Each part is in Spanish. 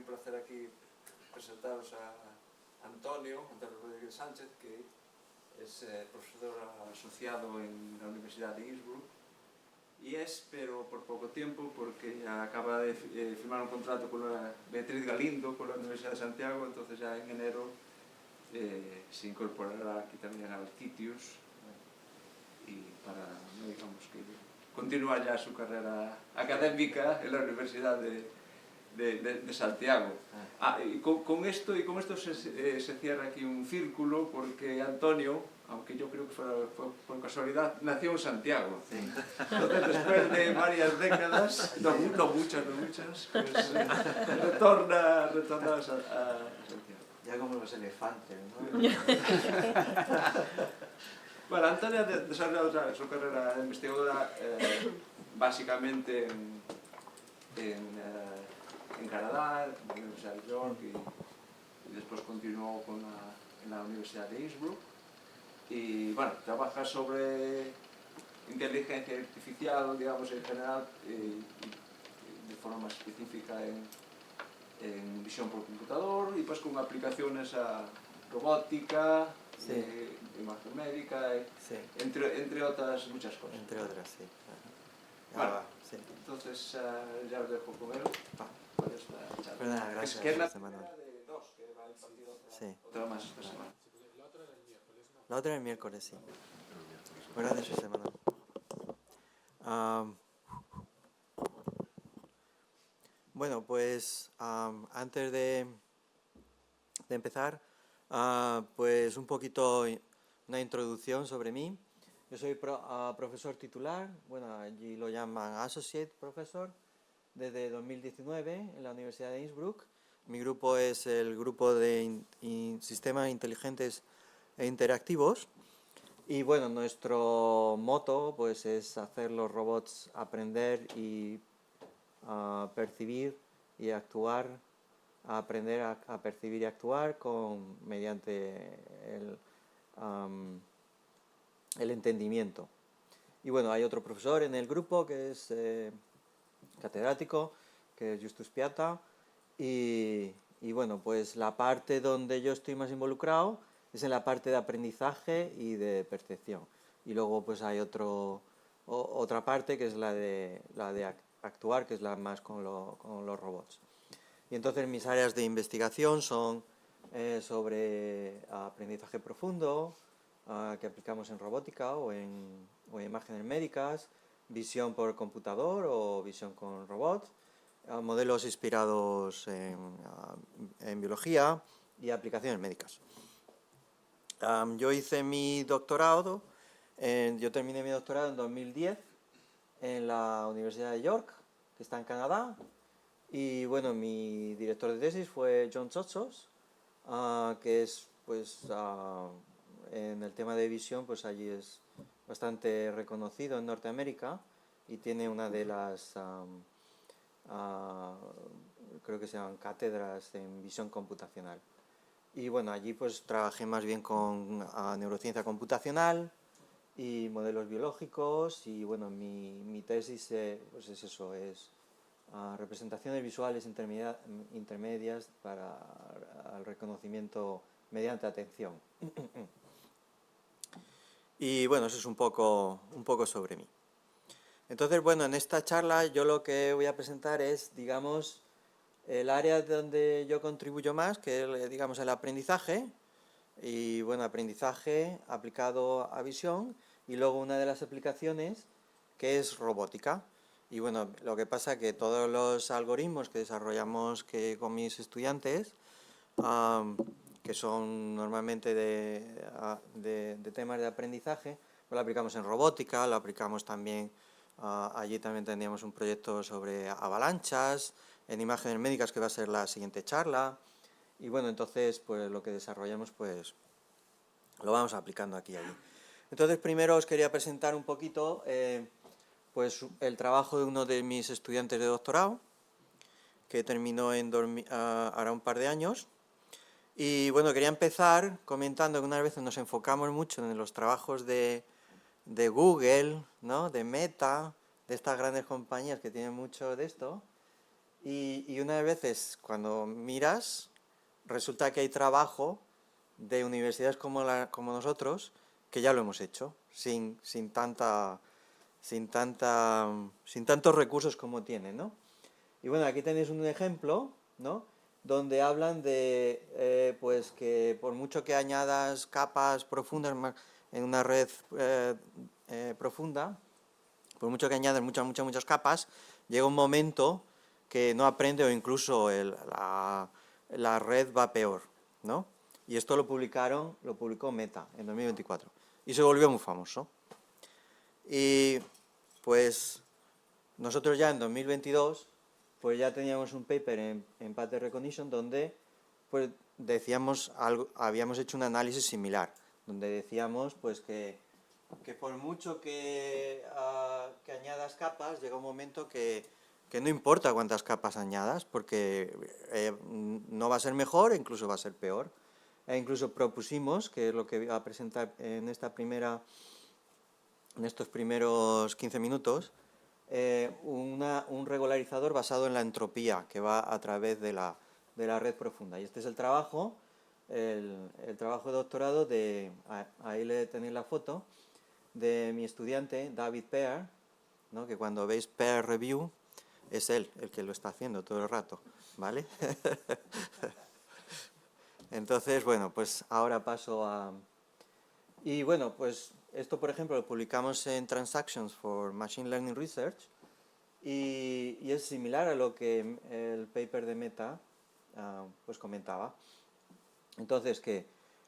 un placer aquí presentaros a Antonio Rodríguez Sánchez, que es profesor asociado en la Universidad de Innsbruck, y es, pero por poco tiempo, porque acaba de firmar un contrato con la Beatriz Galindo, con la Universidad de Santiago. Entonces ya en enero se incorporará aquí también al CITIUS, y para, digamos, que continuar ya su carrera académica en la Universidad de Santiago. Y con esto se cierra aquí un círculo, porque Antonio, aunque yo creo que fue por casualidad, nació en Santiago. Sí. Entonces, después de varias décadas, no muchas, pues retorna a Santiago. Ya como los elefantes, ¿no? Bueno, Antonio ha desarrollado su carrera de investigadora básicamente en Canadá, en la Universidad de York, y después continuó en la Universidad de Innsbruck. Y bueno, trabaja sobre inteligencia artificial, digamos, en general, y de forma más específica en visión por computador, y pues con aplicaciones a robótica, sí, imagen médica, sí, entre otras muchas cosas. Entre otras, sí. Bueno, sí. Entonces ya os dejo con él. Pues la charla. Perdona, gracias, que es la Manuel. primera de dos que va a impartir otra más esta semana. La otra era el miércoles, sí. Gracias, José Manuel. Bueno, pues antes de empezar, pues un poquito una introducción sobre mí. Yo soy profesor titular, bueno, allí lo llaman Associate Professor, desde 2019 en la Universidad de Innsbruck. Mi grupo es el grupo de sistemas inteligentes e interactivos. Y bueno, nuestro moto pues es hacer los robots aprender y percibir y actuar, aprender a percibir y actuar mediante el entendimiento. Y bueno, hay otro profesor en el grupo que es catedrático, que es Justus Piata, y bueno, pues la parte donde yo estoy más involucrado es en la parte de aprendizaje y de percepción. Y luego pues hay otra parte que es la de actuar, que es la más con los robots. Y entonces mis áreas de investigación son sobre aprendizaje profundo, que aplicamos en robótica o en imágenes médicas, visión por computador o visión con robots, modelos inspirados en biología y aplicaciones médicas. Yo hice mi doctorado, yo terminé mi doctorado en 2010 en la Universidad de York, que está en Canadá, y bueno, mi director de tesis fue John Tsotsos, que es pues en el tema de visión, pues allí es bastante reconocido en Norteamérica y tiene una de las creo que se llaman cátedras en visión computacional. Y bueno, allí pues trabajé más bien con neurociencia computacional y modelos biológicos, y bueno, mi tesis pues es eso, es representaciones visuales intermedias para el reconocimiento mediante atención. Y bueno, eso es un poco sobre mí. Entonces, bueno, en esta charla yo lo que voy a presentar es, digamos, el área donde yo contribuyo más, que es, digamos, el aprendizaje, y bueno, aprendizaje aplicado a visión, y luego una de las aplicaciones que es robótica. Y bueno, lo que pasa es que todos los algoritmos que desarrollamos con mis estudiantes, que son normalmente de temas de aprendizaje, pues lo aplicamos en robótica, lo aplicamos también, allí también teníamos un proyecto sobre avalanchas, en imágenes médicas, que va a ser la siguiente charla, y bueno, entonces pues lo que desarrollamos pues lo vamos aplicando aquí y allí. Entonces primero os quería presentar un poquito pues el trabajo de uno de mis estudiantes de doctorado, que terminó ahora un par de años. Y bueno, quería empezar comentando que unas veces nos enfocamos mucho en los trabajos de Google, ¿no?, de Meta, de estas grandes compañías que tienen mucho de esto, Y unas veces cuando miras, resulta que hay trabajo de universidades como nosotros que ya lo hemos hecho, sin tantos recursos como tienen, ¿no? Y bueno, aquí tenéis un ejemplo, ¿no? Donde hablan de pues que por mucho que añadas capas profundas en una red profunda, por mucho que añadas muchas capas, llega un momento que no aprende o incluso la red va peor, ¿no? Y esto lo publicó Meta en 2024 y se volvió muy famoso. Y pues nosotros ya en 2022 pues ya teníamos un paper en Pattern Recognition donde pues decíamos habíamos hecho un análisis similar, donde decíamos pues que por mucho que añadas capas, llega un momento que no importa cuántas capas añadas, porque no va a ser mejor, incluso va a ser peor. E incluso propusimos, que es lo que voy a presentar en estos primeros 15 minutos, un regularizador basado en la entropía que va a través de la red profunda. Y este es el trabajo de doctorado ahí le tenéis la foto, de mi estudiante David Pear, ¿no? Que cuando veis Pear Review es él el que lo está haciendo todo el rato, ¿vale? Entonces, bueno, pues ahora paso a... Y bueno, pues esto, por ejemplo, lo publicamos en Transactions for Machine Learning Research y es similar a lo que el paper de Meta pues comentaba. Entonces, que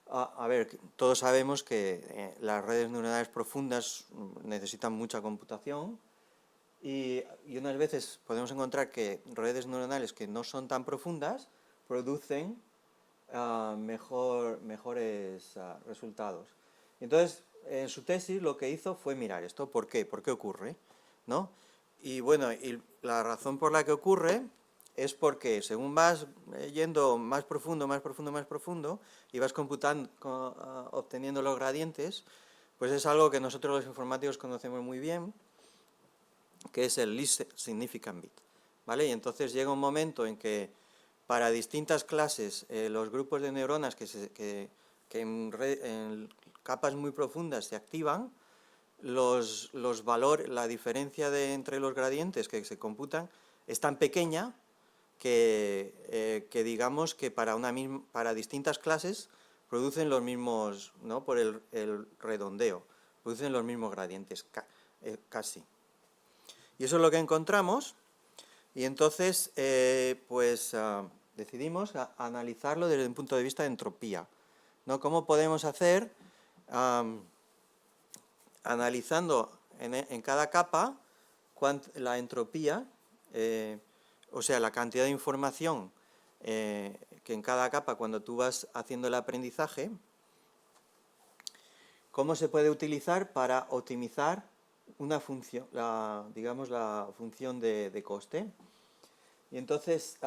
a ver, todos sabemos que las redes neuronales profundas necesitan mucha computación y unas veces podemos encontrar que redes neuronales que no son tan profundas producen mejores resultados. Entonces, en su tesis lo que hizo fue mirar esto, ¿por qué? ¿Por qué ocurre? ¿No? Y bueno, y la razón por la que ocurre es porque según vas yendo más profundo y vas computando, obteniendo los gradientes, pues es algo que nosotros los informáticos conocemos muy bien, que es el least significant bit, ¿vale? Y entonces llega un momento en que para distintas clases los grupos de neuronas que en capas muy profundas se activan, los valores, la diferencia entre los gradientes que se computan es tan pequeña que digamos que para distintas clases producen los mismos, ¿no? Por el redondeo, producen los mismos gradientes, casi. Y eso es lo que encontramos, y entonces pues decidimos analizarlo desde un punto de vista de entropía, ¿no? ¿Cómo podemos hacer, analizando en cada capa la entropía, o sea, la cantidad de información que en cada capa, cuando tú vas haciendo el aprendizaje, cómo se puede utilizar para optimizar una función, digamos la función de coste? Y entonces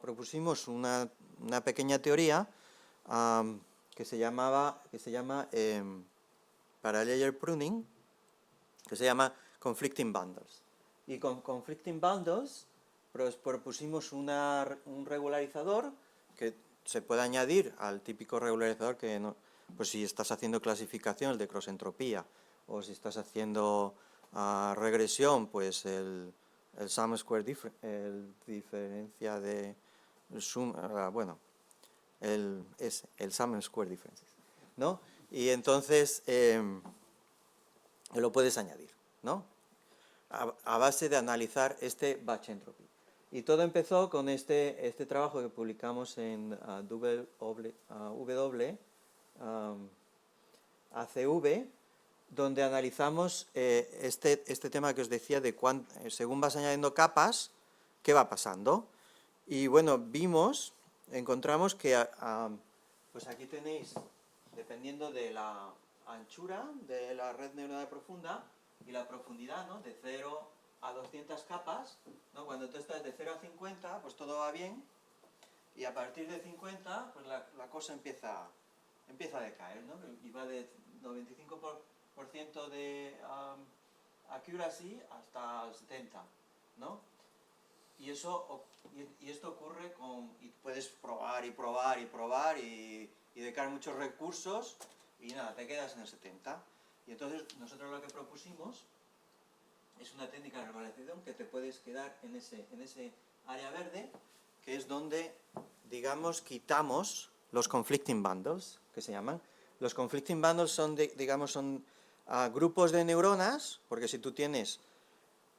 propusimos una pequeña teoría que se llama parallel pruning, que se llama conflicting bundles. Y con conflicting bundles propusimos un regularizador que se puede añadir al típico regularizador que no, pues si estás haciendo clasificación, el de cross-entropía, o si estás haciendo regresión, pues el sum square diferencia de sum, bueno, el sum square differences, ¿no? Y entonces lo puedes añadir, ¿no? A base de analizar este batch entropy. Y todo empezó con este trabajo que publicamos en ACV, donde analizamos este tema que os decía de según vas añadiendo capas, ¿qué va pasando? Y bueno, encontramos que, pues aquí tenéis, dependiendo de la anchura de la red neuronal profunda y la profundidad, ¿no? De 0 a 200 capas, ¿no? Cuando tú estás de 0 a 50, pues todo va bien, y a partir de 50, pues la cosa empieza a decaer, ¿no? Y va de 95% de accuracy hasta 70, ¿no? y esto ocurre y puedes probar y probar y probar y dedicar muchos recursos y nada, te quedas en el 70. Y entonces nosotros lo que propusimos es una técnica de regulación que te puedes quedar en ese área verde, que es donde, digamos, quitamos los conflicting bundles, que se llaman. Los conflicting bundles son, son grupos de neuronas, porque si tú tienes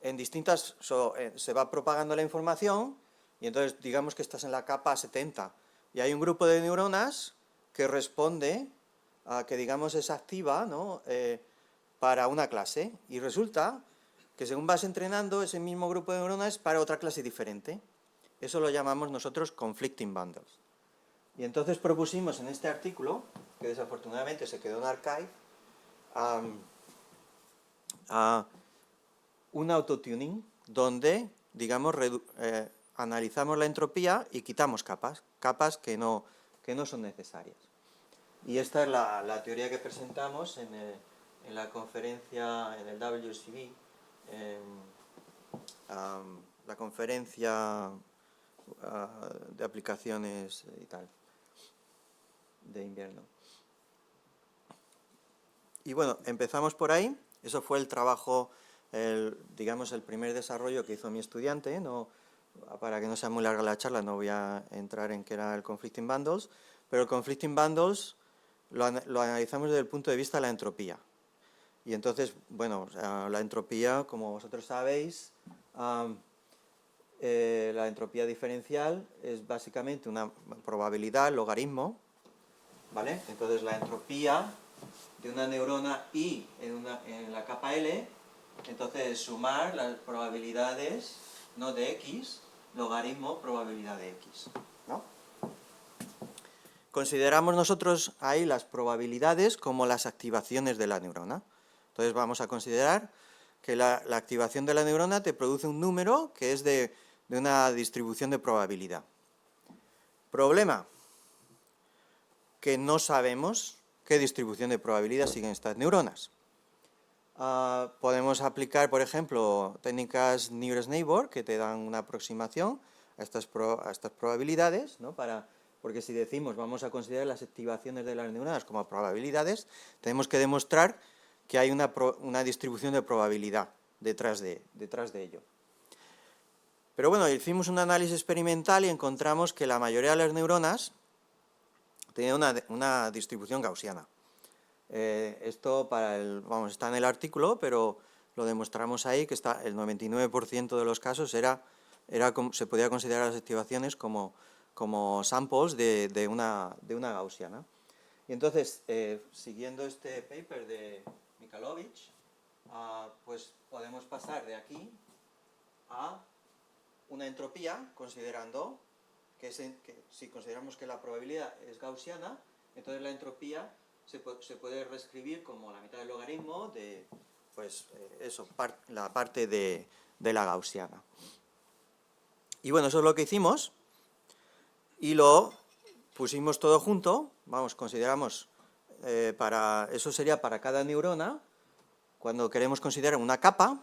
en distintas, se va propagando la información, y entonces digamos que estás en la capa 70, y hay un grupo de neuronas que responde, que digamos es activa, ¿no? Para una clase, y resulta que según vas entrenando, ese mismo grupo de neuronas para otra clase diferente. Eso lo llamamos nosotros conflicting bundles. Y entonces propusimos en este artículo, que desafortunadamente se quedó en archive, un autotuning donde, digamos, analizamos la entropía y quitamos capas que no son necesarias. Y esta es la teoría que presentamos en la conferencia, en el WCB, la conferencia de aplicaciones y tal, de invierno. Y bueno, empezamos por ahí. Eso fue el trabajo, digamos, el primer desarrollo que hizo mi estudiante. No, para que no sea muy larga la charla, no voy a entrar en qué era el conflicting bundles, pero el conflicting bundles lo analizamos desde el punto de vista de la entropía. Y entonces, bueno, la entropía, como vosotros sabéis, la entropía diferencial es básicamente una probabilidad, logaritmo, ¿vale? Entonces la entropía de una neurona I en la capa L, entonces es sumar las probabilidades, no de X, logaritmo probabilidad de X, ¿no? Consideramos nosotros ahí las probabilidades como las activaciones de la neurona. Entonces vamos a considerar que la activación de la neurona te produce un número que es de una distribución de probabilidad. Problema, que no sabemos qué distribución de probabilidad siguen estas neuronas. Podemos aplicar, por ejemplo, técnicas nearest neighbor que te dan una aproximación a estas probabilidades, ¿no? Porque si decimos vamos a considerar las activaciones de las neuronas como probabilidades, tenemos que demostrar que hay una distribución de probabilidad detrás de ello. Pero bueno, hicimos un análisis experimental y encontramos que la mayoría de las neuronas tenían una distribución gaussiana. Esto está en el artículo, pero lo demostramos ahí, que el 99% de los casos se podía considerar las activaciones como samples de una gaussiana. Y entonces, siguiendo este paper de Mikhailovich, pues podemos pasar de aquí a una entropía, considerando que si consideramos que la probabilidad es gaussiana, entonces la entropía se puede reescribir como la mitad del logaritmo de, pues, la parte de la gaussiana. Y bueno, eso es lo que hicimos, y lo pusimos todo junto. Consideramos, eso sería para cada neurona. Cuando queremos considerar una capa,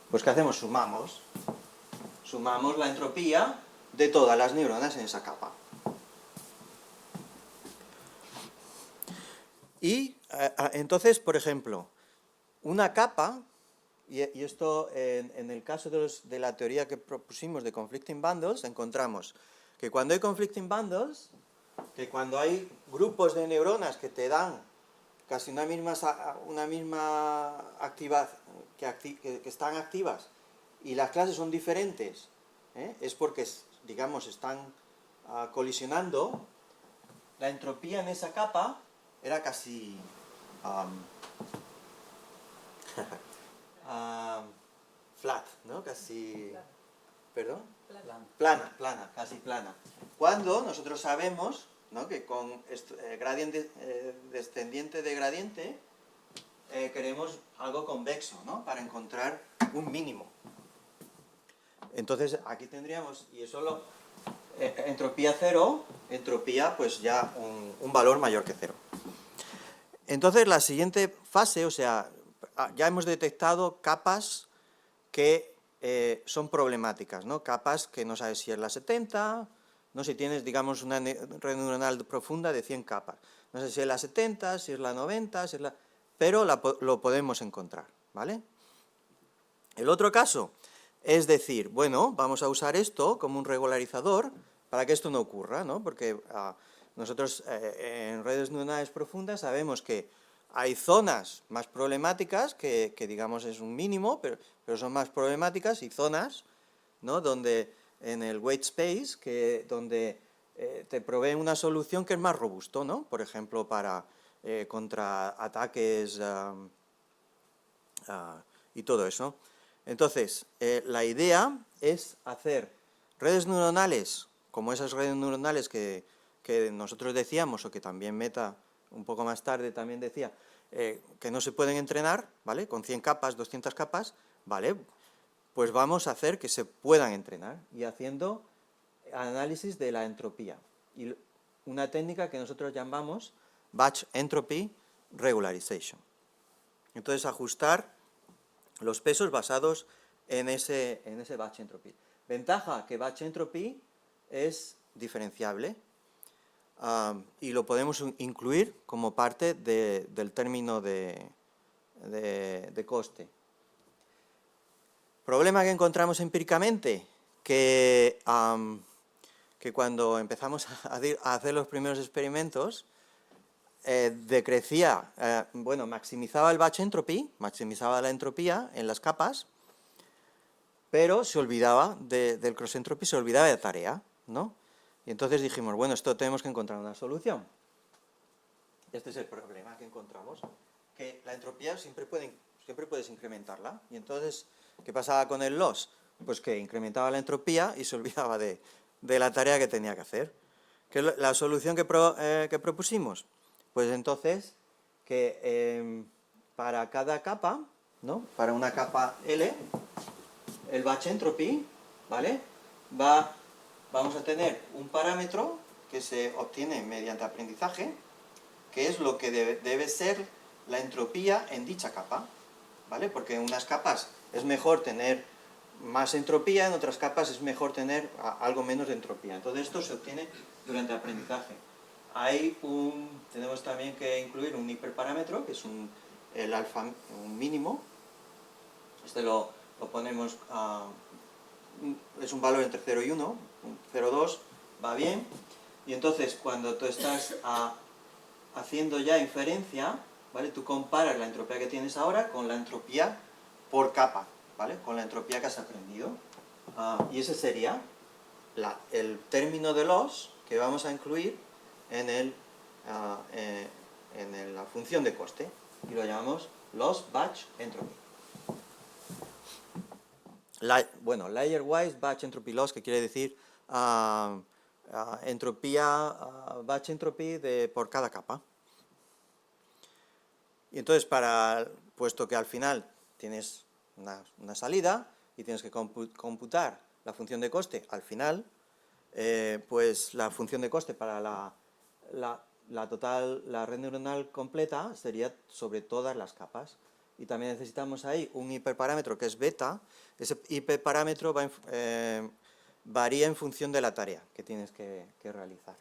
pues ¿qué hacemos? Sumamos la entropía de todas las neuronas en esa capa. Y entonces, por ejemplo, una capa, y esto en el caso de la teoría que propusimos de conflicting bundles, encontramos que cuando hay conflicting bundles, que cuando hay grupos de neuronas que te dan casi una misma actividad, que están activas, y las clases son diferentes, es porque, digamos, están colisionando, la entropía en esa capa era casi flat, ¿no? Casi, ¿perdón? Plana, casi plana. Cuando nosotros sabemos, ¿no?, que con gradiente, descendiente de gradiente, queremos algo convexo, ¿no?, para encontrar un mínimo. Entonces aquí tendríamos, y eso entropía cero, entropía pues ya un valor mayor que cero. Entonces la siguiente fase, o sea, ya hemos detectado capas que son problemáticas, ¿no? Capas que no sabes si es la 70, no si tienes, digamos, una red neuronal profunda de 100 capas. No sé si es la 70, si es la 90, si es la... pero lo podemos encontrar, ¿vale? El otro caso es decir, bueno, vamos a usar esto como un regularizador para que esto no ocurra, ¿no? Porque nosotros en redes neuronales profundas sabemos que hay zonas más problemáticas, que digamos es un mínimo, pero son más problemáticas, y zonas, ¿no?, donde en el weight space, donde te provee una solución que es más robusto, ¿no? Por ejemplo, contra ataques y todo eso. Entonces, la idea es hacer redes neuronales, como esas redes neuronales que nosotros decíamos, o que también Meta un poco más tarde también decía, que no se pueden entrenar, ¿vale? Con 100 capas, 200 capas, ¿vale? Pues vamos a hacer que se puedan entrenar y haciendo análisis de la entropía. Y una técnica que nosotros llamamos Batch Entropy Regularization. Entonces, ajustar los pesos basados en ese Batch Entropy. Ventaja, que Batch Entropy es diferenciable y lo podemos incluir como parte del término de coste. Problema que encontramos empíricamente, que cuando empezamos a hacer los primeros experimentos, decrecía, maximizaba el batch entropy, maximizaba la entropía en las capas, pero se olvidaba del cross entropy, se olvidaba de la tarea, ¿no? Y entonces dijimos, bueno, esto tenemos que encontrar una solución. Este es el problema que encontramos, que la entropía siempre puedes incrementarla. Y entonces, ¿qué pasaba con el loss? Pues que incrementaba la entropía y se olvidaba de la tarea que tenía que hacer. ¿Qué es la solución que propusimos? Pues entonces, que para cada capa, ¿no?, para una capa L, el batch entropy, ¿vale?, vamos a tener un parámetro que se obtiene mediante aprendizaje, que es lo que debe ser la entropía en dicha capa, ¿vale? Porque en unas capas es mejor tener más entropía, en otras capas es mejor tener algo menos de entropía. Entonces esto se obtiene durante aprendizaje. Tenemos también que incluir un hiperparámetro, que es el alfa mínimo. Este lo ponemos es un valor entre 0 y 1, 0,2 va bien. Y entonces cuando tú estás haciendo ya inferencia, ¿vale?, tú comparas la entropía que tienes ahora con la entropía por capa, ¿vale?, con la entropía que has aprendido. Y ese sería el término de loss que vamos a incluir en la función de coste, y lo llamamos loss batch entropy. Layer-wise batch entropy loss, que quiere decir entropía, batch entropy por cada capa. Y entonces, puesto que al final tienes una salida y tienes que computar la función de coste al final, pues la función de coste para la red neuronal completa sería sobre todas las capas. Y también necesitamos ahí un hiperparámetro que es beta. Ese hiperparámetro varía en función de la tarea que tienes que realizar.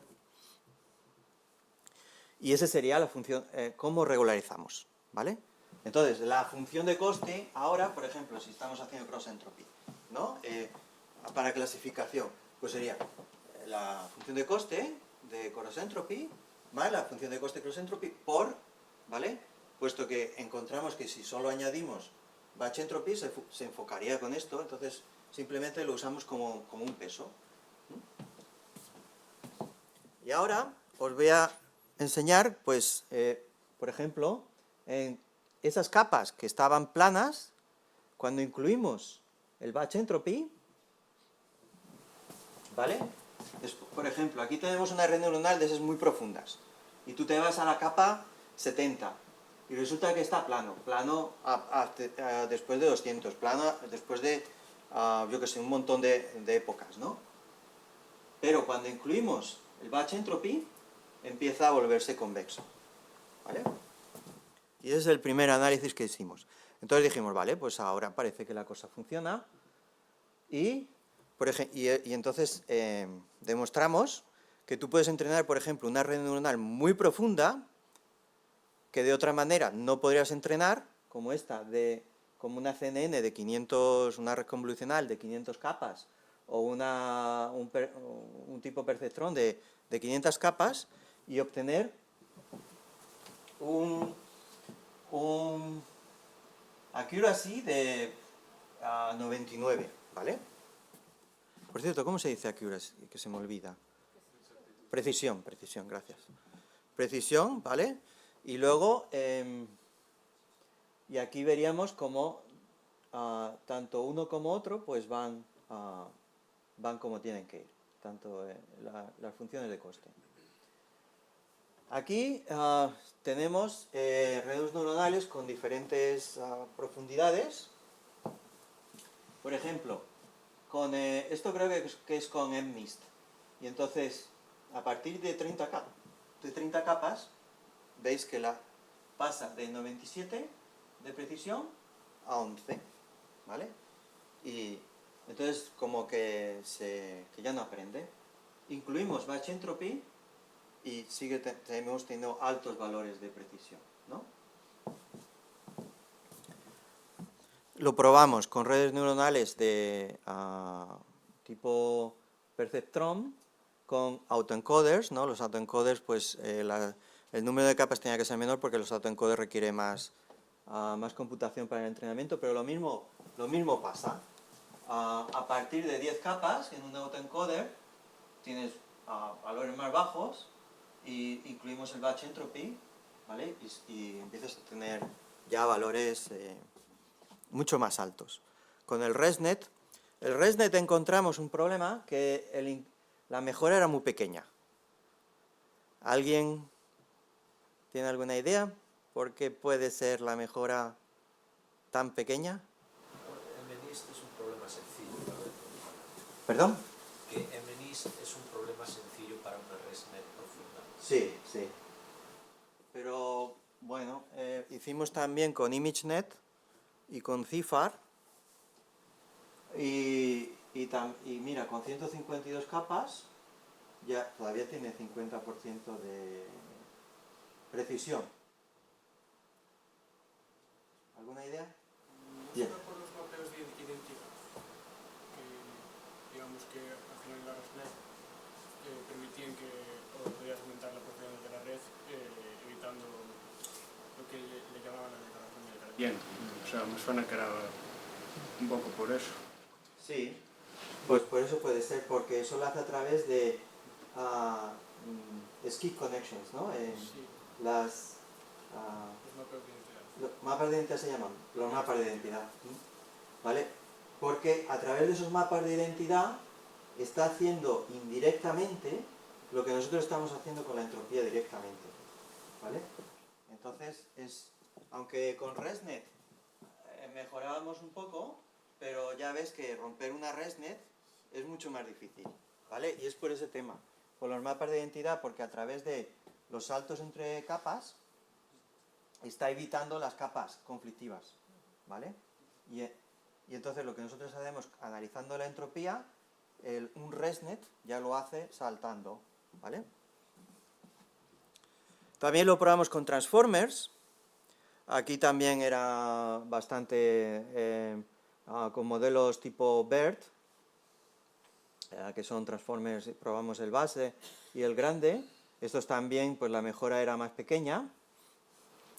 Y esa sería la función, cómo regularizamos, ¿vale? Entonces, la función de coste, ahora, por ejemplo, si estamos haciendo cross entropy, ¿no?, para clasificación, pues sería la función de coste de cross entropy, ¿vale?, la función de coste cross entropy por, ¿vale?, puesto que encontramos que si solo añadimos batch entropy se enfocaría con esto, entonces simplemente lo usamos como un peso. Y ahora os voy a enseñar, pues, por ejemplo, en esas capas que estaban planas, cuando incluimos el batch entropy, ¿vale? Por ejemplo, aquí tenemos una red neuronal de esas muy profundas, y tú te vas a la capa 70, y resulta que está plano después de 200, plano después de, yo que sé, un montón de épocas, ¿no? Pero cuando incluimos el batch entropy, empieza a volverse convexo, ¿vale? Y ese es el primer análisis que hicimos. Entonces dijimos, vale, pues ahora parece que la cosa funciona, y entonces demostramos que tú puedes entrenar, por ejemplo, una red neuronal muy profunda que de otra manera no podrías entrenar, como esta, como una CNN de 500, una red convolucional de 500 capas, o un tipo perceptrón de 500 capas, y obtener un accuracy de 99, ¿vale? Por cierto, ¿cómo se dice accuracy? Que se me olvida. Precisión, gracias. Precisión, ¿vale? Y luego, y aquí veríamos cómo tanto uno como otro pues van como tienen que ir, tanto las funciones de coste. Aquí tenemos redes neuronales con diferentes profundidades. Por ejemplo, esto creo que es con MNIST. Y entonces, a partir de 30 capas, veis que pasa de 97 de precisión a 11, ¿vale? Y entonces como que ya no aprende. Incluimos batch entropy y seguimos teniendo altos valores de precisión, ¿no? Lo probamos con redes neuronales de tipo perceptron con autoencoders, ¿no? Los autoencoders, pues el número de capas tenía que ser menor porque los autoencoders requieren más computación para el entrenamiento, pero lo mismo pasa. A partir de 10 capas en un autoencoder tienes valores más bajos y incluimos el batch entropy, ¿vale? Y empiezas a tener ya valores mucho más altos. Con el ResNet encontramos un problema que la mejora era muy pequeña. ¿Alguien tiene alguna idea por qué puede ser la mejora tan pequeña? MNIST es un problema sencillo para el programa. ¿Perdón? Que MNIST es un problema sencillo para una ResNet profunda. Sí. Pero bueno, hicimos también con ImageNet y con CIFAR y mira, con 152 capas ya todavía tiene 50% de precisión. ¿Alguna idea? Bien. Por los mapeos de identidad, que digamos que al final la ResNet permitían que podías aumentar la propiedad de la red evitando lo que le llamaban la declaración de calidad. Bien, o sea, me suena que era un poco por eso. Sí, pues por eso puede ser, porque eso lo hace a través de skip connections, ¿no? Sí. Los mapeos de identidad. Los mapas de identidad se llaman, los mapas de identidad, ¿vale? Porque a través de esos mapas de identidad está haciendo indirectamente lo que nosotros estamos haciendo con la entropía directamente, ¿vale? Entonces, aunque con ResNet mejorábamos un poco, pero ya ves que romper una ResNet es mucho más difícil, ¿vale? Y es por ese tema, por los mapas de identidad, porque a través de los saltos entre capas está evitando las capas conflictivas, ¿vale? Y entonces lo que nosotros hacemos analizando la entropía, un ResNet ya lo hace saltando, ¿vale? También lo probamos con transformers. Aquí también era bastante con modelos tipo BERT, que son transformers, probamos el base y el grande. Estos también, pues la mejora era más pequeña.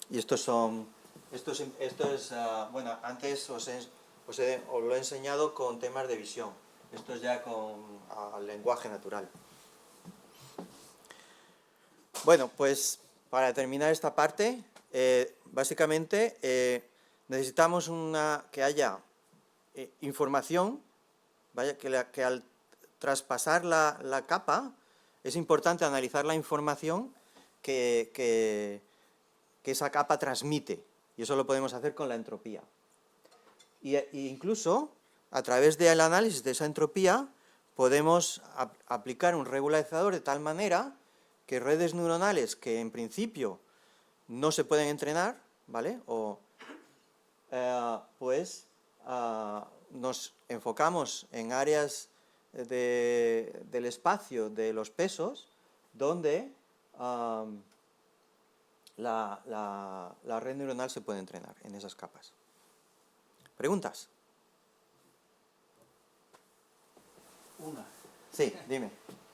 Y bueno, antes os lo he enseñado con temas de visión. Esto es ya con lenguaje natural. Bueno, pues para terminar esta parte, básicamente necesitamos que haya información, que al traspasar la capa es importante analizar la información que esa capa transmite, y eso lo podemos hacer con la entropía. E incluso, a través del análisis de esa entropía, podemos aplicar un regularizador de tal manera que redes neuronales que en principio no se pueden entrenar, ¿vale? nos enfocamos en áreas del espacio de los pesos donde la red neuronal se puede entrenar en esas capas. ¿Preguntas? Una. Sí, dime.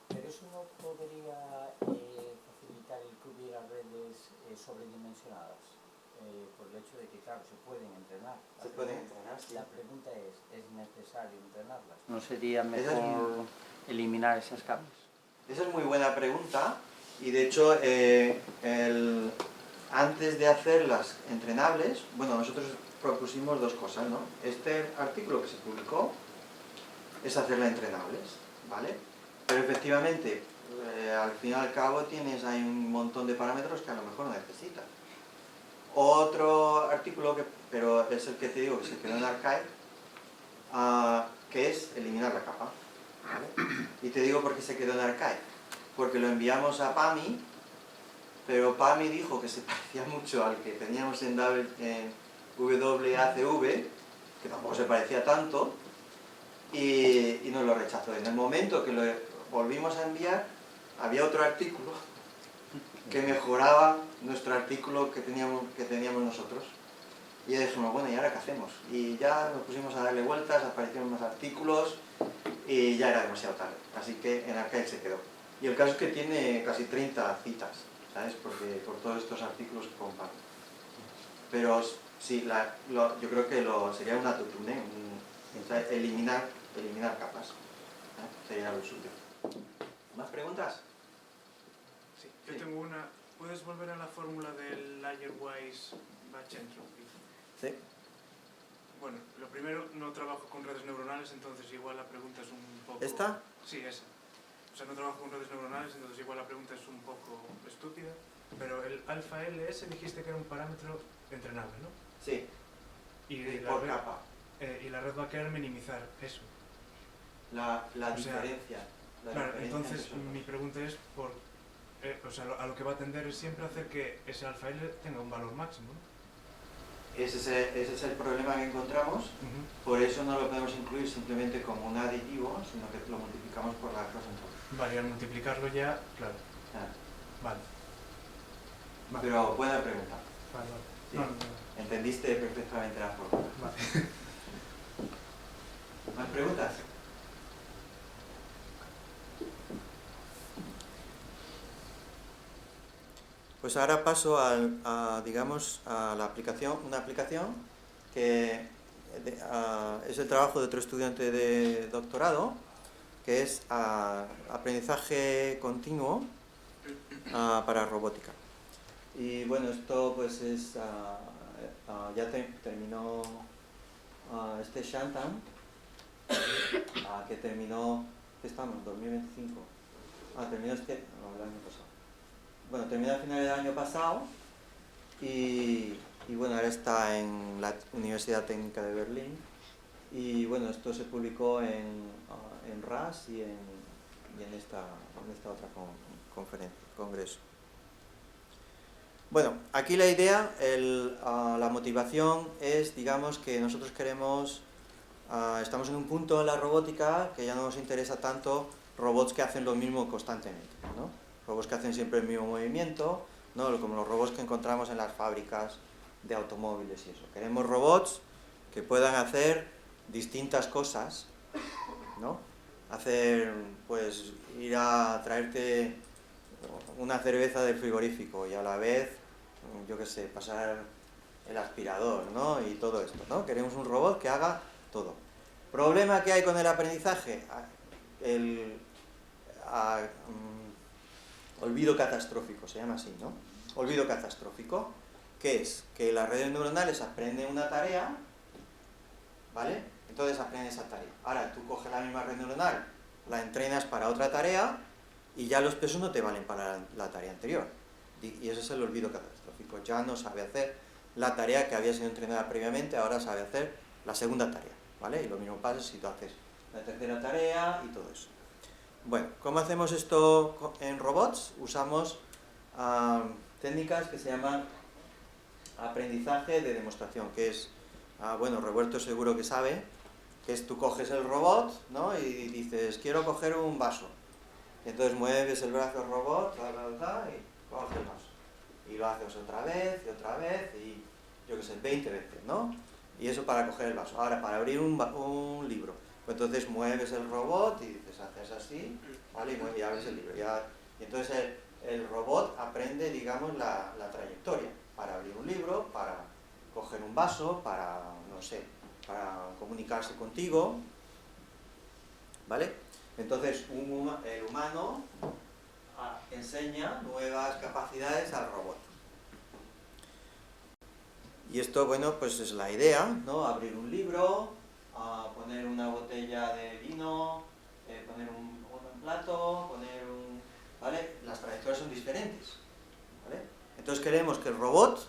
Pero eso no podría facilitar el que hubiera redes sobredimensionadas, por el hecho de que, claro, se pueden entrenar. Se pueden entrenar, sí. La pregunta ¿es necesario entrenarlas? ¿No sería mejor eliminar esas capas? Esa es muy buena pregunta y de hecho antes de hacerlas entrenables, bueno, nosotros propusimos dos cosas, ¿no? Este artículo que se publicó es hacerlas entrenables, ¿vale? Pero efectivamente, al fin y al cabo tienes ahí un montón de parámetros que a lo mejor no necesitas. Otro artículo, pero es el que te digo que se quedó en Archive, que es eliminar la capa, ¿vale? Y te digo por qué se quedó en Archive, porque lo enviamos a PAMI, pero PAMI dijo que se parecía mucho al que teníamos en WACV, que tampoco se parecía tanto, y nos lo rechazó. En el momento que lo volvimos a enviar, había otro artículo que mejoraba nuestro artículo que teníamos nosotros. Y dijimos, bueno, ¿y ahora qué hacemos? Y ya nos pusimos a darle vueltas, aparecieron unos artículos y ya era demasiado tarde. Así que en Archive se quedó. Y el caso es que tiene casi 30 citas, ¿sabes? Porque por todos estos artículos que comparto. Pero sí, yo creo que sería una tutune, eliminar capas. Sería lo suyo. ¿Más preguntas? Sí, yo tengo una. ¿Puedes volver a la fórmula del layer-wise batch entropy? Sí. Bueno, lo primero, no trabajo con redes neuronales, entonces igual la pregunta es un poco... ¿Esta? Sí, esa. O sea, no trabajo con redes neuronales, entonces igual la pregunta es un poco estúpida. Pero el alfa LS dijiste que era un parámetro entrenable, ¿no? Sí. Y Por capa. Y la red va a querer minimizar eso. La O sea, diferencia. Claro, entonces mi pregunta es o sea, a lo que va a tender es siempre hacer que ese alfa L tenga un valor máximo, ¿no? Ese es el problema que encontramos, por eso no lo podemos incluir simplemente como un aditivo, sino que lo multiplicamos por la cross entropy. Vale, y al multiplicarlo ya, claro. Vale. Pero buena pregunta. Vale. Sí. No. Entendiste perfectamente la fórmula. Vale. ¿Más preguntas? Pues ahora paso digamos, a la aplicación, una aplicación que es el trabajo de otro estudiante de doctorado, que es aprendizaje continuo para robótica. Y bueno, esto pues es, ya terminó este Shantan, que terminó, ¿qué estamos? 2025. Terminó el año pasado. Bueno, terminó a finales del año pasado y bueno, ahora está en la Universidad Técnica de Berlín y bueno, esto se publicó en RAS y en esta otra congreso. Bueno, aquí la idea, la motivación es, digamos, que nosotros queremos, estamos en un punto en la robótica que ya no nos interesa tanto robots que hacen lo mismo constantemente, ¿no? Robots que hacen siempre el mismo movimiento, ¿no? Como los robots que encontramos en las fábricas de automóviles y eso. Queremos robots que puedan hacer distintas cosas, ¿no? Pues ir a traerte una cerveza del frigorífico y a la vez, yo qué sé, pasar el aspirador, ¿no? Y todo esto, ¿no? Queremos un robot que haga todo. ¿Problema que hay con el aprendizaje? Olvido catastrófico, se llama así, ¿no? Olvido catastrófico, que es que las redes neuronales aprenden una tarea, ¿vale? Entonces aprenden esa tarea. Ahora tú coges la misma red neuronal, la entrenas para otra tarea y ya los pesos no te valen para la tarea anterior. Y ese es el olvido catastrófico. Ya no sabe hacer la tarea que había sido entrenada previamente, ahora sabe hacer la segunda tarea, ¿vale? Y lo mismo pasa si tú haces la tercera tarea y todo eso. Bueno, ¿cómo hacemos esto en robots? Usamos técnicas que se llaman aprendizaje de demostración, que es, bueno, Roberto seguro que sabe, que es tú coges el robot, ¿no? Y dices, quiero coger un vaso. Y entonces mueves el brazo del robot, y coges el vaso. Y lo haces otra vez, y yo qué sé, 20 veces, ¿no? Y eso para coger el vaso. Ahora, para abrir un libro, pues entonces mueves el robot y dices, haces así, ¿vale? Y abres el libro. Y entonces el robot aprende, digamos, la trayectoria para abrir un libro, para coger un vaso, para, no sé, para comunicarse contigo, ¿vale? Entonces el humano enseña nuevas capacidades al robot. Y esto, bueno, pues es la idea, ¿no? Abrir un libro, poner una botella de vino, poner un plato, ¿vale? Las trayectorias son diferentes, ¿vale? Entonces queremos que el robot,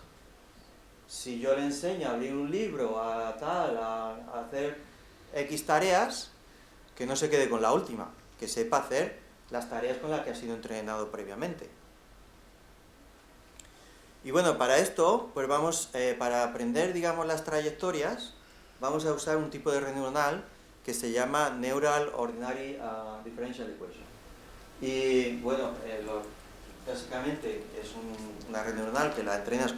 si yo le enseño a abrir un libro, a hacer X tareas, que no se quede con la última, que sepa hacer las tareas con las que ha sido entrenado previamente. Y bueno, para esto, pues para aprender, digamos, las trayectorias, vamos a usar un tipo de red neuronal que se llama Neural Ordinary Differential Equation. Y bueno, básicamente es una red neuronal que la entrenas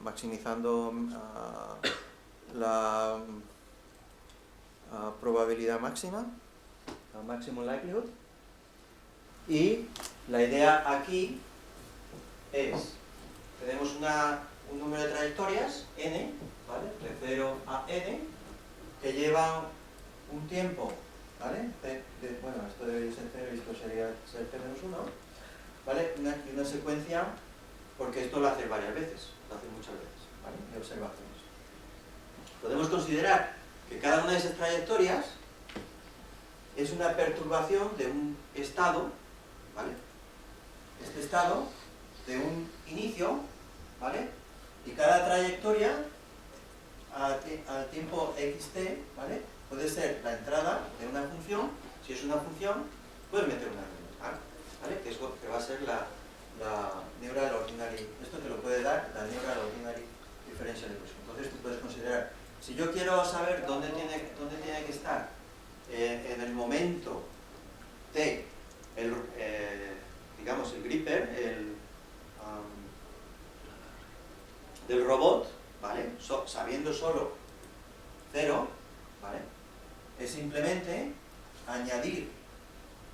maximizando la probabilidad máxima, maximum likelihood. Y la idea aquí es, tenemos un número de trayectorias, n, ¿vale? De 0 a n, que llevan un tiempo, ¿vale? Bueno, esto debería ser 0 y esto sería ser t-1, ¿vale? Una secuencia, porque esto lo hace varias veces, lo hace muchas veces, ¿vale? De observaciones. Podemos considerar que cada una de esas trayectorias es una perturbación de un estado, ¿vale? Este estado de un inicio, ¿vale? Y cada trayectoria al tiempo xt, ¿vale? Puede ser la entrada de una función. Si es una función, puedes meter una red, ¿vale? Que va a ser la Neural Ordinary. Esto te lo puede dar la Neural Ordinary Differential Equation. Entonces tú puedes considerar, si yo quiero saber dónde tiene que estar en el momento t, digamos, el gripper, del robot, ¿vale? Sabiendo solo 0, ¿vale? Es simplemente añadir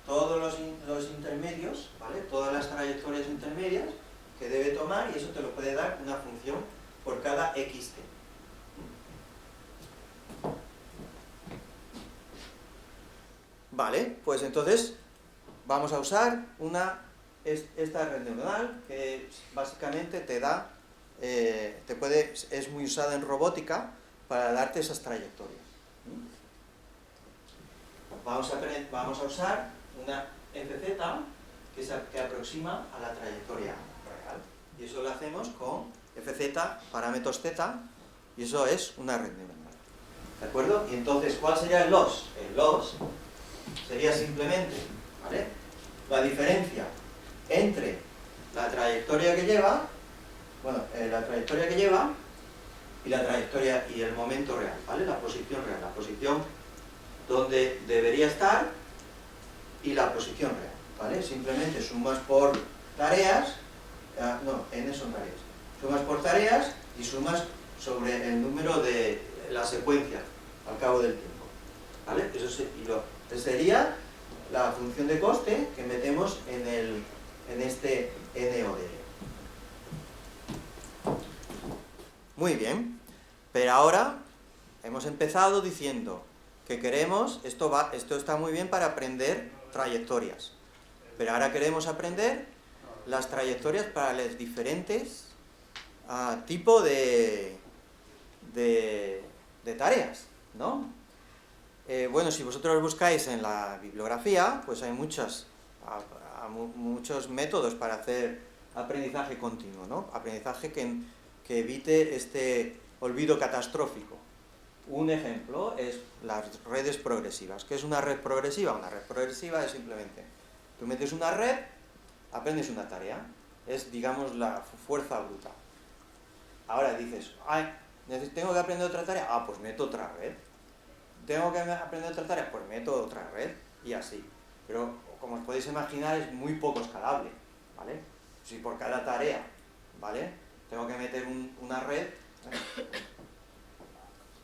todos los intermedios, ¿vale? Todas las trayectorias intermedias que debe tomar, y eso te lo puede dar una función por cada xt. Vale, pues entonces vamos a usar esta red neuronal que básicamente te da, es muy usada en robótica para darte esas trayectorias. Vamos a usar una FZ que aproxima a la trayectoria real. Y eso lo hacemos con FZ, parámetros Z, y eso es una red neuronal. ¿De acuerdo? Y entonces, ¿cuál sería el loss? El loss sería simplemente, ¿vale?, la diferencia entre la trayectoria que lleva, y la trayectoria y el momento real, ¿vale? La posición real, la posición donde debería estar y la posición real, ¿vale? Simplemente sumas por tareas, n son tareas, sumas por tareas y sumas sobre el número de la secuencia al cabo del tiempo, ¿vale? Eso sería la función de coste que metemos en este NODR. Muy bien, pero ahora hemos empezado diciendo que queremos, esto está muy bien para aprender trayectorias, pero ahora queremos aprender las trayectorias para los diferentes tipos de tareas, ¿no? Bueno, si vosotros buscáis en la bibliografía, pues hay muchos métodos para hacer aprendizaje continuo, ¿no? Aprendizaje que evite este olvido catastrófico. Un ejemplo es las redes progresivas. ¿Qué es una red progresiva? Una red progresiva es simplemente, tú metes una red, aprendes una tarea. Es, digamos, la fuerza bruta. Ahora dices, tengo que aprender otra tarea, pues meto otra red. ¿Tengo que aprender otra tarea? Pues meto otra red y así. Pero como os podéis imaginar es muy poco escalable, ¿vale? Si por cada tarea, ¿vale? Tengo que meter una red.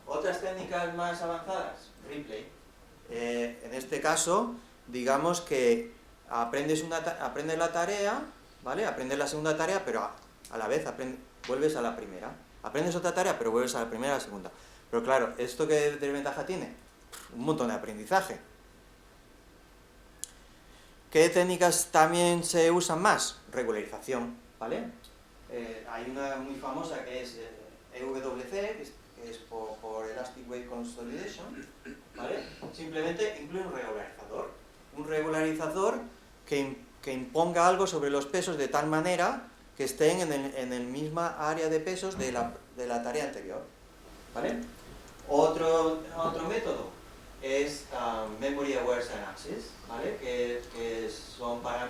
Otras técnicas más avanzadas, replay. En este caso, digamos que aprendes la tarea, ¿vale? Aprendes la segunda tarea, pero a la vez vuelves a la primera. Aprendes otra tarea, pero vuelves a la primera y a la segunda. Pero claro, ¿esto qué desventaja tiene? Un montón de aprendizaje. ¿Qué técnicas también se usan más? Regularización, ¿vale? Hay una muy famosa que es EWC, que es por Elastic Weight Consolidation, ¿vale? Simplemente incluye un regularizador. Un regularizador que imponga algo sobre los pesos de tal manera que estén en el misma área de pesos de la tarea anterior, ¿vale? Otro método es Memory Aware Synapses, ¿vale? Que son para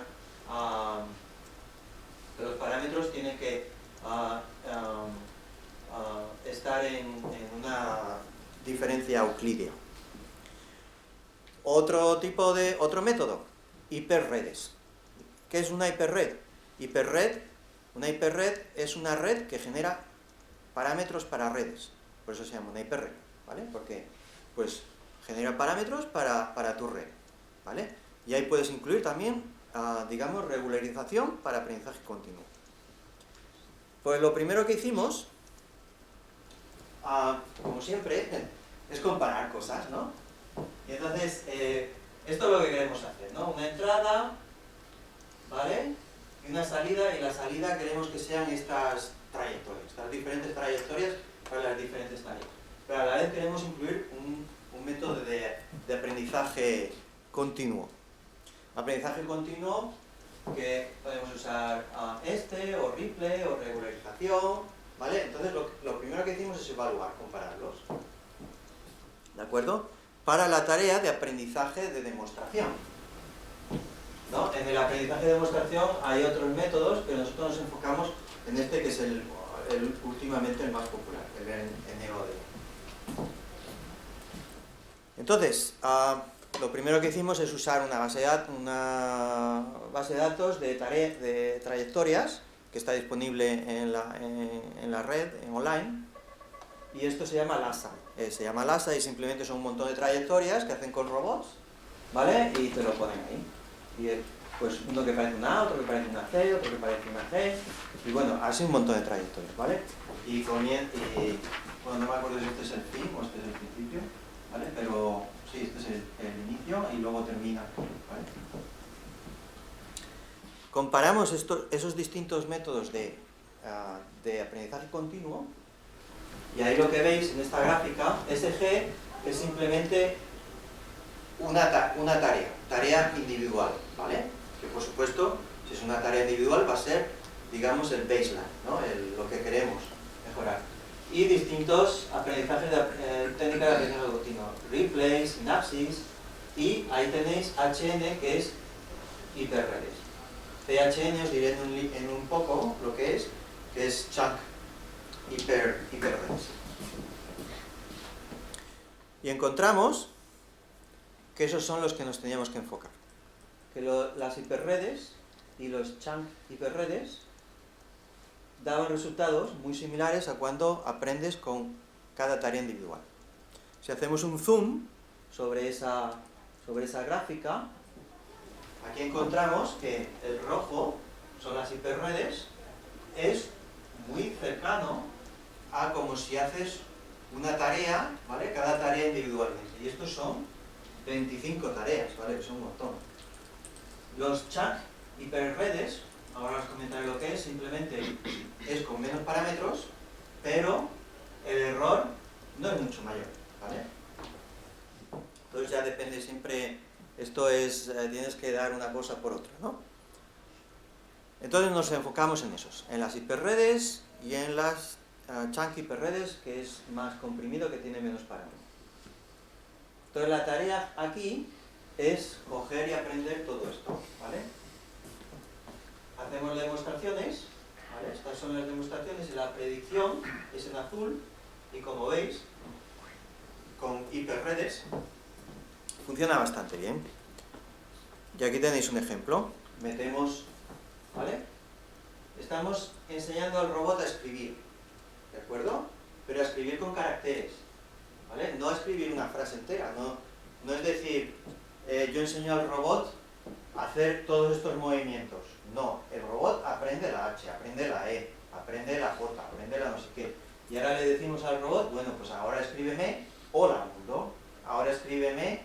los parámetros tienen que estar en una diferencia euclídea. Otro método, hiperredes. ¿Qué es una hiperred? Una hiperred es una red que genera parámetros para redes. Por eso se llama una hiperred, ¿vale? Porque pues genera parámetros para tu red, ¿vale? Y ahí puedes incluir también, digamos, regularización para aprendizaje continuo. Pues lo primero que hicimos, como siempre, es comparar cosas, ¿no? Y entonces, esto es lo que queremos hacer, ¿no? Una entrada, ¿vale? Y una salida, y la salida queremos que sean estas trayectorias, estas diferentes trayectorias para las diferentes tareas. Pero a la vez queremos incluir un método de aprendizaje continuo. Aprendizaje continuo que podemos usar o replay o regularización, ¿vale? Entonces lo primero que hicimos es evaluar, compararlos, ¿de acuerdo? Para la tarea de aprendizaje de demostración, ¿no? En el aprendizaje de demostración hay otros métodos, pero nosotros nos enfocamos en este que es últimamente el más popular, el NOD. Entonces, lo primero que hicimos es usar una base de datos de trayectorias que está disponible en la red, en online, y esto se llama LASA. Se llama LASA y simplemente son un montón de trayectorias que hacen con robots, ¿vale? Y te lo ponen ahí. Y pues uno que parece una A, otro que parece una C, otro que parece una G, y bueno, así un montón de trayectorias, ¿vale? Bueno, no me acuerdo si este es el fin o este es el principio, ¿vale? Pero sí, este es el inicio y luego termina, ¿vale? Comparamos esos distintos métodos de aprendizaje continuo, y ahí lo que veis en esta gráfica, SG es simplemente una tarea individual, ¿vale? Que por supuesto, si es una tarea individual va a ser, digamos, el baseline, ¿no? Lo que queremos mejorar. Y distintos aprendizajes técnicas de aprendizaje continuo, replay, sinapsis, y ahí tenéis HN, que es hiperredes. PHN os diré en un poco lo que es chunk hiperredes. Y encontramos que esos son los que nos teníamos que enfocar. Que las hiperredes y los chunk hiperredes daban resultados muy similares a cuando aprendes con cada tarea individual. Si hacemos un zoom sobre esa gráfica, aquí encontramos que el rojo son las hiperredes, es muy cercano a como si haces una tarea, ¿vale? Cada tarea individualmente. Y estos son 25 tareas, ¿vale? Que son un montón. Los chunk hiperredes, ahora os comentaré lo que es, simplemente es con menos parámetros, pero el error no es mucho mayor, ¿vale? Entonces ya depende siempre, esto es, tienes que dar una cosa por otra, ¿no? Entonces nos enfocamos en esos, en las hiperredes y en las chunk hiperredes, que es más comprimido, que tiene menos parámetros. Entonces la tarea aquí es coger y aprender todo esto, ¿vale? Hacemos demostraciones, ¿vale? Estas son las demostraciones y la predicción es en azul, y como veis, con hiperredes funciona bastante bien. Y aquí tenéis un ejemplo. Metemos, ¿vale? Estamos enseñando al robot a escribir, ¿de acuerdo? Pero a escribir con caracteres, ¿vale? No a escribir una frase entera, no es decir, yo enseño al robot a hacer todos estos movimientos. No, el robot aprende la H, aprende la E, aprende la J, aprende la no sé qué. Y ahora le decimos al robot, bueno, pues ahora escríbeme, hola mundo, ahora escríbeme,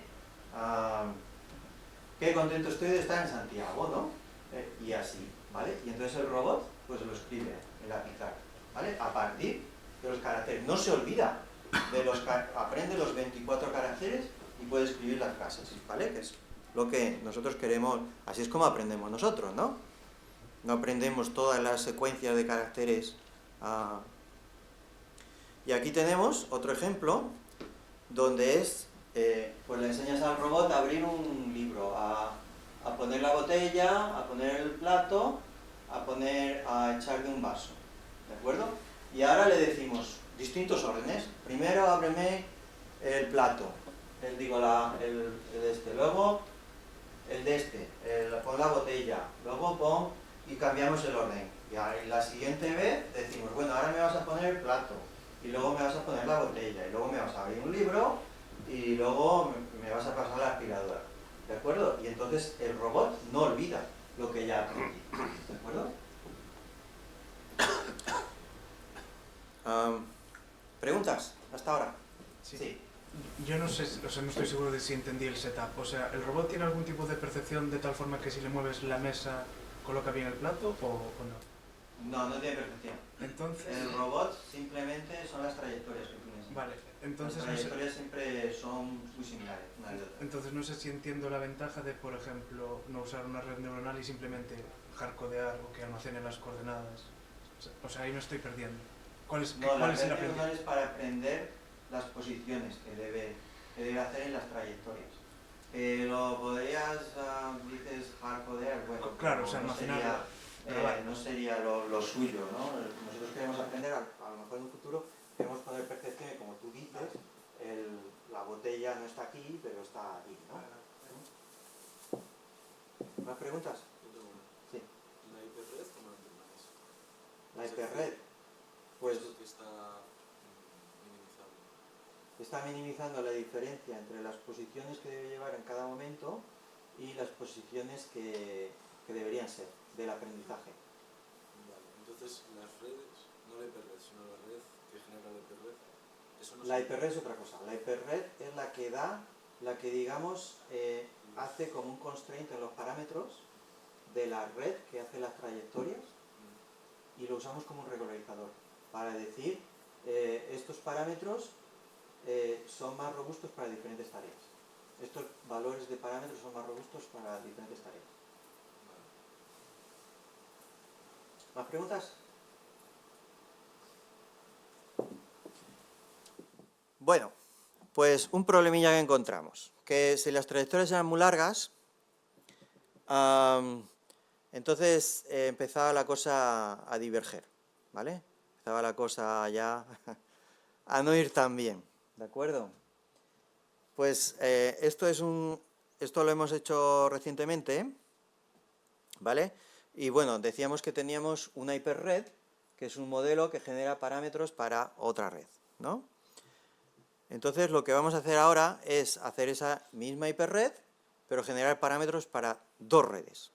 qué contento estoy de estar en Santiago, ¿no? Y así, ¿vale? Y entonces el robot, pues lo escribe en la pizarra, ¿vale? A partir de los caracteres. No se olvida de aprende los 24 caracteres y puede escribir las frases, ¿vale? Que es lo que nosotros queremos, así es como aprendemos nosotros, ¿no? No aprendemos todas las secuencias de caracteres. Y aquí tenemos otro ejemplo, donde es, pues le enseñas al robot a abrir un libro, a poner la botella, a poner el plato, a echar de un vaso, ¿de acuerdo? Y ahora le decimos distintos órdenes. Primero ábreme el plato, luego el de este, pon la botella, luego pon, y cambiamos el orden. Y la siguiente vez decimos, bueno, ahora me vas a poner el plato, y luego me vas a poner la botella, y luego me vas a abrir un libro, y luego me vas a pasar la aspiradora, ¿de acuerdo? Y entonces el robot no olvida lo que ya aprendí, ¿de acuerdo? ¿Preguntas hasta ahora? Sí. Yo no sé, o sea, no estoy seguro de si entendí el setup. O sea, ¿el robot tiene algún tipo de percepción de tal forma que si le mueves la mesa coloca bien el plato o no? No, no tiene percepción. Entonces... El robot simplemente son las trayectorias que tienes. Vale, entonces... Las trayectorias siempre son muy similares una de otra. Entonces no sé si entiendo la ventaja de, por ejemplo, no usar una red neuronal y simplemente hardcodear o que almacene las coordenadas. O sea, ahí me estoy perdiendo. ¿Cuál es la el red aprendizaje? neuronal es para aprender las posiciones que debe hacer en las trayectorias. Lo podrías, dices, hardcodear, bueno, claro, o sea, no almacenar. no sería lo suyo, ¿no? Nosotros queremos aprender, a lo mejor en un futuro, queremos poner percepción y como tú dices, la botella no está aquí, pero está allí, ¿no? ¿Más preguntas? Sí. ¿La hiperred cómo la llamáis? La hiperred, pues ¿Qué es lo que está minimizando? está minimizando la diferencia entre las posiciones que debe llevar en cada momento y las posiciones que deberían ser del aprendizaje. Vale, entonces las redes, no la hiperred, sino la red que genera la hiperred, eso no La se- hiperred es otra cosa. La hiperred es la que digamos, hace como un constraint en los parámetros de la red que hace las trayectorias y lo usamos como un regularizador para decir estos parámetros son más robustos para diferentes tareas. Estos valores de parámetros son más robustos para diferentes tareas. ¿Más preguntas? Bueno, pues un problemilla que encontramos, que si las trayectorias eran muy largas, entonces empezaba la cosa a diverger, ¿vale? Empezaba la cosa ya a no ir tan bien, ¿de acuerdo? Pues esto lo hemos hecho recientemente, ¿vale? Y bueno, decíamos que teníamos una hiperred, que es un modelo que genera parámetros para otra red, ¿no? Entonces lo que vamos a hacer ahora es hacer esa misma hiperred, pero generar parámetros para dos redes.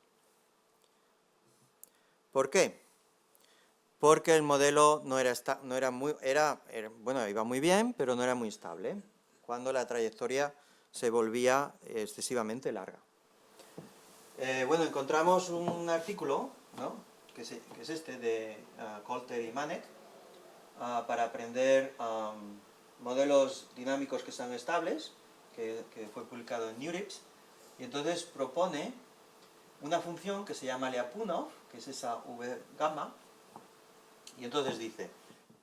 ¿Por qué? Porque el modelo iba muy bien, pero no era muy estable, cuando la trayectoria se volvía excesivamente larga. Bueno, encontramos un artículo, ¿no? que es este de Coulter y Manek, para aprender modelos dinámicos que sean estables, que fue publicado en NeurIPS, y entonces propone una función que se llama Lyapunov, que es esa V gamma, y entonces dice,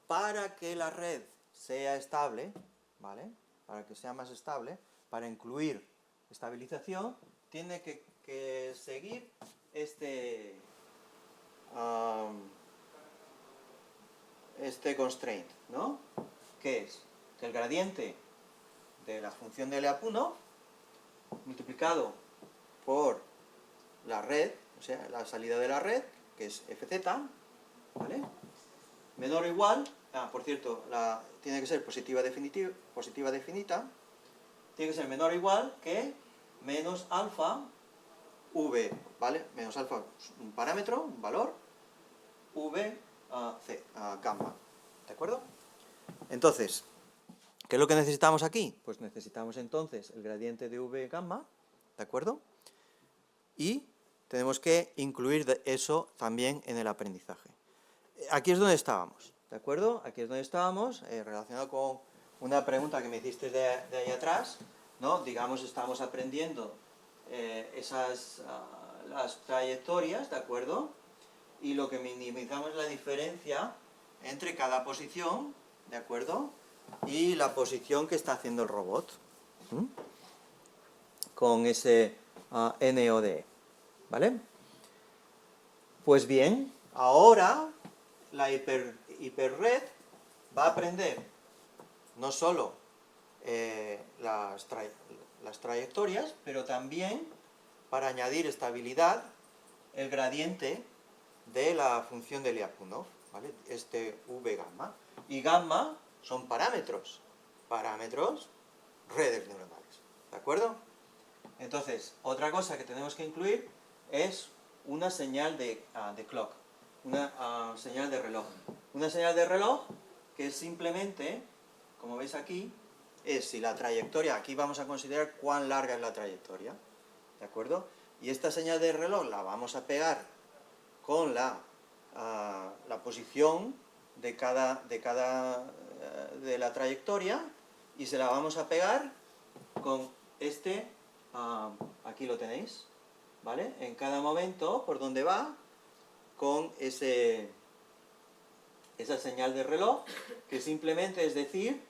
para que la red sea estable, ¿vale? Para que sea más estable, para incluir estabilización, tiene que seguir este constraint, ¿no? ¿Qué es? Que el gradiente de la función de Lyapunov multiplicado por la red, o sea, la salida de la red, que es fz, ¿vale? Menor o igual, por cierto, tiene que ser positiva definita, tiene que ser menor o igual que menos alfa v, ¿vale? Menos alfa es un parámetro, un valor, v gamma, ¿de acuerdo? Entonces, ¿qué es lo que necesitamos aquí? Pues necesitamos entonces el gradiente de v gamma, ¿de acuerdo? Y tenemos que incluir eso también en el aprendizaje. Aquí es donde estábamos, ¿de acuerdo? Aquí es donde estábamos, relacionado con una pregunta que me hiciste de ahí atrás, ¿no? Digamos, estamos aprendiendo las trayectorias, ¿de acuerdo? Y lo que minimizamos es la diferencia entre cada posición, ¿de acuerdo? Y la posición que está haciendo el robot, con ese NODE, ¿vale? Pues bien, ahora la hiperred va a aprender no solo las trayectorias, pero también, para añadir estabilidad, el gradiente de la función de Lyapunov, ¿vale? Este v gamma. Y gamma son parámetros, redes neuronales, ¿de acuerdo? Entonces, otra cosa que tenemos que incluir es una señal de clock, una señal de reloj. Una señal de reloj que es simplemente, como veis aquí, es si la trayectoria, aquí vamos a considerar cuán larga es la trayectoria, ¿de acuerdo? Y esta señal de reloj la vamos a pegar con la posición de la trayectoria, y se la vamos a pegar con aquí lo tenéis, ¿vale? En cada momento, por donde va, con esa señal de reloj, que simplemente es decir,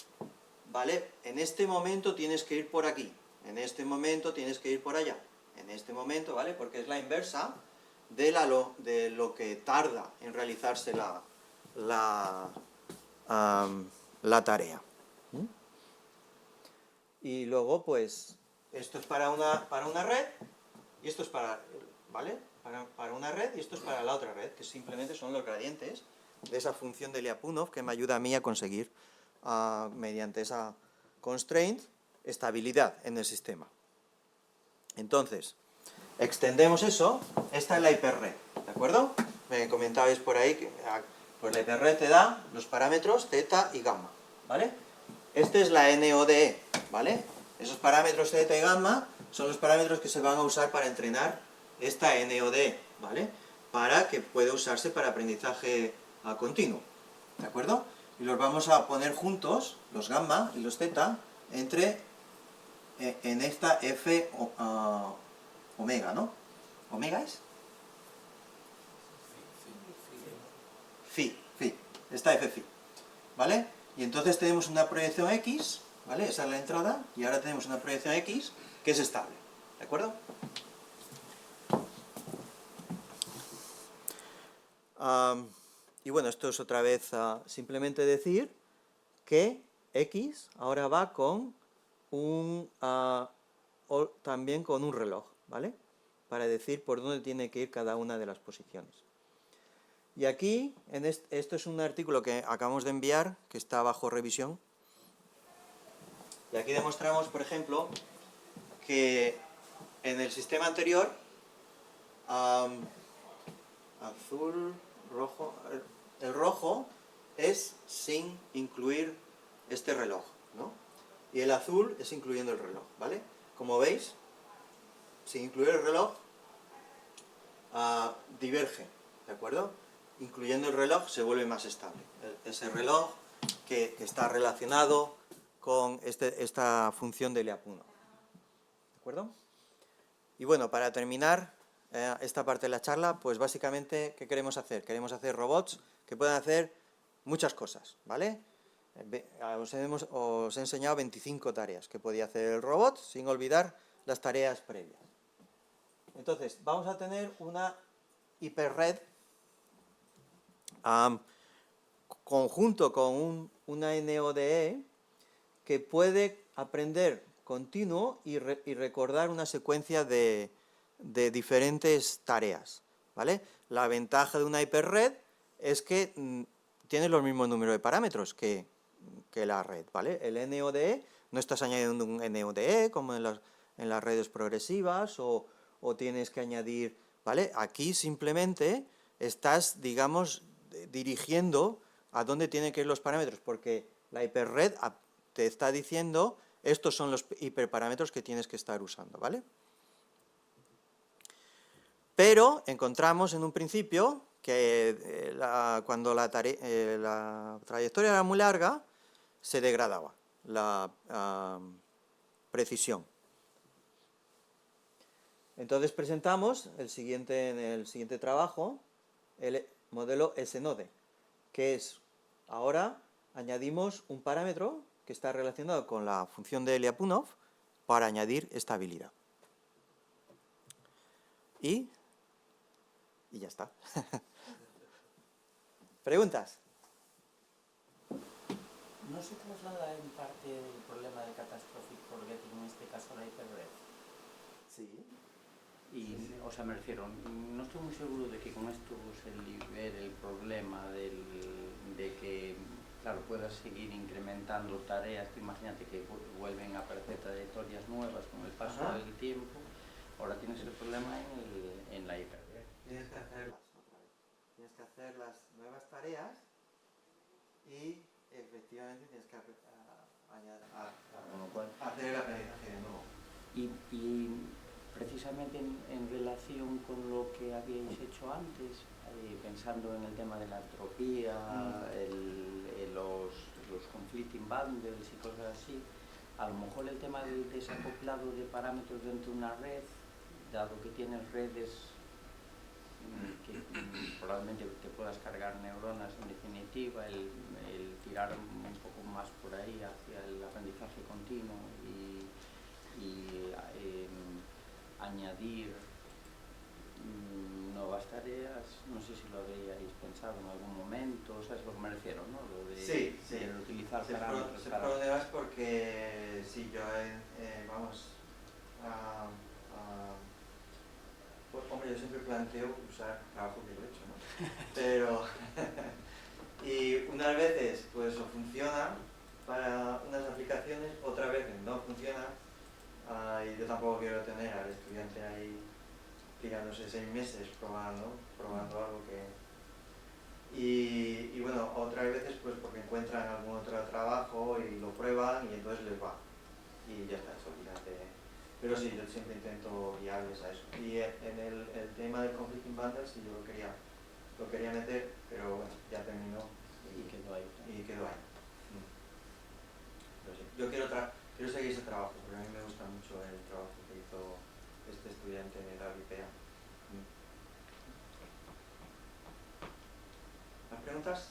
¿vale? En este momento tienes que ir por aquí, en este momento tienes que ir por allá, en este momento, ¿vale? Porque es la inversa de lo que tarda en realizarse la tarea. Y luego, pues, esto es para una red, y esto es ¿vale? Para una red, y esto es para la otra red, que simplemente son los gradientes de esa función de Lyapunov que me ayuda a mí a conseguir, mediante esa constraint, estabilidad en el sistema. Entonces, extendemos eso, esta es la hiperred, ¿de acuerdo? Me comentabais por ahí que pues la hiperred te da los parámetros θ y gamma, ¿vale? Esta es la NODE, ¿vale? Esos parámetros θ y gamma son los parámetros que se van a usar para entrenar esta NODE, ¿vale? Para que pueda usarse para aprendizaje continuo, ¿de acuerdo? Y los vamos a poner juntos, los gamma y los θ, en esta F omega, ¿no? ¿Omega es? Phi, esta F phi, ¿vale? Y entonces tenemos una proyección X, ¿vale? Esa es la entrada, y ahora tenemos una proyección X que es estable, ¿de acuerdo? Y bueno, esto es otra vez simplemente decir que X ahora va con también con un reloj, ¿vale? Para decir por dónde tiene que ir cada una de las posiciones. Y aquí, esto es un artículo que acabamos de enviar, que está bajo revisión. Y aquí demostramos, por ejemplo, que en el sistema anterior, azul, rojo, el rojo es sin incluir este reloj, ¿no? Y el azul es incluyendo el reloj, ¿vale? Como veis, sin incluir el reloj, diverge, ¿de acuerdo? Incluyendo el reloj se vuelve más estable. Ese reloj que está relacionado con esta función de Lyapunov, ¿de acuerdo? Y bueno, para terminar esta parte de la charla, pues básicamente, ¿qué queremos hacer? Queremos hacer robots que puedan hacer muchas cosas, ¿vale? Os he enseñado 25 tareas que podía hacer el robot, sin olvidar las tareas previas. Entonces, vamos a tener una hiperred conjunto con una NODE que puede aprender continuo y recordar una secuencia de diferentes tareas, ¿vale? La ventaja de una hiperred es que tiene los mismos números de parámetros que la red, ¿vale? El NODE, no estás añadiendo un NODE como en las redes progresivas o tienes que añadir, ¿vale? Aquí simplemente estás, digamos, dirigiendo a dónde tienen que ir los parámetros, porque la hiperred te está diciendo estos son los hiperparámetros que tienes que estar usando, ¿vale? Pero encontramos en un principio que cuando la trayectoria era muy larga, se degradaba la precisión. Entonces presentamos en el siguiente trabajo el modelo S-Node, que es, ahora añadimos un parámetro que está relacionado con la función de Lyapunov para añadir estabilidad. Y ya está. ¿Preguntas? ¿No se traslada en parte el problema de catastrophic forgetting, en este caso a la hiperred? Sí. Y, o sea, me refiero, no estoy muy seguro de que con esto se libere el problema de que, claro, puedas seguir incrementando tareas. Tú imagínate que vuelven a aparecer trayectorias nuevas con el paso del tiempo. Ahora tienes el problema en la hiperred. Tienes que hacerlas otra vez. Tienes que hacer las nuevas tareas y efectivamente tienes que hacer el aprendizaje de nuevo. Y precisamente en relación con lo que habíais hecho antes, pensando en el tema de la entropía, los conflicting bundles y cosas así, a lo mejor el tema del desacoplado de parámetros dentro de una red, dado que tienes redes que probablemente te puedas cargar neuronas, en definitiva, el tirar un poco más por ahí hacia el aprendizaje continuo y añadir nuevas tareas, no sé si lo habíais pensado en algún momento, ¿sabes a lo que me refiero, no? Lo de, sí. de utilizar parámetros Se para... problemas porque si yo, pues, hombre, yo siempre planteo usar trabajo que yo he hecho, ¿no? Pero, y unas veces, pues, eso funciona para unas aplicaciones, otras veces no funciona, y yo tampoco quiero tener al estudiante ahí tirándose 6 meses probando algo que... Y bueno, otras veces pues porque encuentran algún otro trabajo y lo prueban y entonces les va. Y ya está, eso, olvídate. Pero sí, yo siempre intento guiarles a eso. Y en el tema del conflicting bundles, sí, yo lo quería meter, pero bueno, ya terminó. Y quedó ahí. Pero sí, yo quiero seguir ese trabajo, porque a mí me gusta mucho el trabajo que hizo este estudiante de la UIPEA. ¿Más preguntas?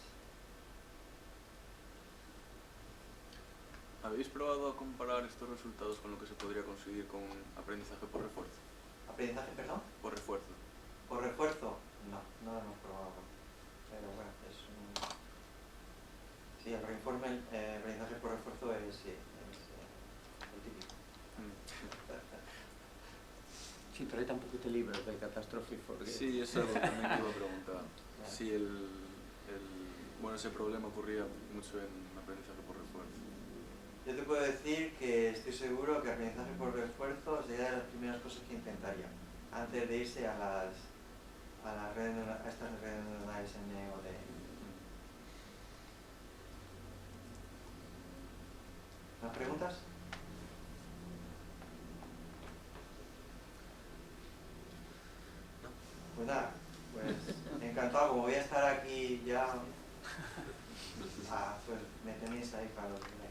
¿Habéis probado a comparar estos resultados con lo que se podría conseguir con aprendizaje por refuerzo? ¿Aprendizaje, perdón? Por refuerzo. ¿Por refuerzo? No lo hemos probado. Pero bueno, es un... Sí, el aprendizaje por refuerzo es el típico. Sí, pero ahí tampoco te libras de catastrophic forgetting. Sí, eso es lo que también te iba a preguntar. Si ese problema ocurría mucho en aprendizaje por refuerzo. Yo te puedo decir que estoy seguro que aprendizaje por refuerzo sería de las primeras cosas que intentaría antes de irse a estas redes neuronales NOD. ¿Más preguntas? Pues nada, pues encantado, como voy a estar aquí ya, pues me tenéis ahí para lo que queráis.